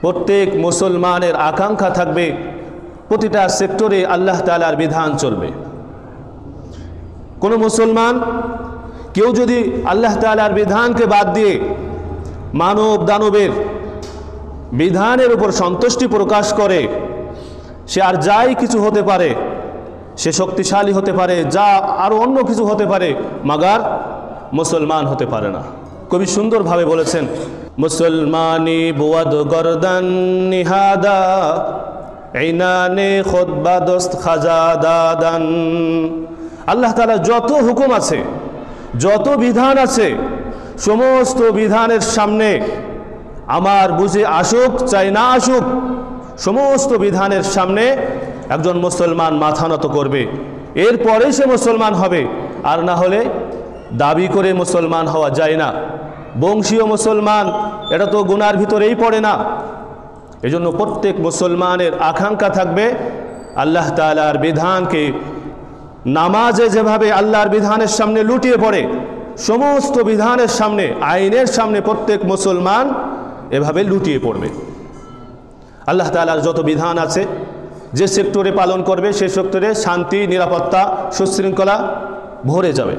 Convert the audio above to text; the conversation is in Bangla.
প্রত্যেক মুসলমানের আকাঙ্ক্ষা থাকবে প্রতিটা সেক্টরে আল্লাহ তাআলার বিধান চলবে। কোনো মুসলমান কেউ যদি আল্লাহ তাআলার বিধানকে বাদ দিয়ে মানব দানবের বিধানের উপর সন্তুষ্টি প্রকাশ করে, সে আর যাই কিছু হতে পারে, সে শক্তিশালী হতে পারে, যা আরও অন্য কিছু হতে পারে, মাগার মুসলমান হতে পারে না। কবি সুন্দরভাবে বলেছেন, মুসলমানি বুয়াদ গরদান নিহাদা ইনানে খুতবা দোস্ত খাজা দাদান। আল্লাহ তাআলা যত হুকুম আছে, যত বিধান আছে, সমস্ত বিধানের সামনে আমার বুঝে আসুক চাই না আসুক, সমস্ত বিধানের সামনে একজন মুসলমান মাথা নত করবে, এরপরে সে মুসলমান হবে। আর না হলে দাবি করে মুসলমান হওয়া যায় না। বংশীয় মুসলমান এটা তো গুনার ভিতরেই পড়ে না। এজন্য প্রত্যেক মুসলমানের আকাঙ্ক্ষা থাকবে আল্লাহ তাআলার বিধানকে, নামাজে যেভাবে আল্লাহর বিধানের সামনে লুটিয়ে পড়ে, সমস্ত বিধানের সামনে, আইনের সামনে প্রত্যেক মুসলমান এভাবে লুটিয়ে পড়বে। আল্লাহ তাআলার যত বিধান আছে, যে সেক্টরে পালন করবে সে সেক্টরে শান্তি, নিরাপত্তা, সুশৃঙ্খলা ভরে যাবে।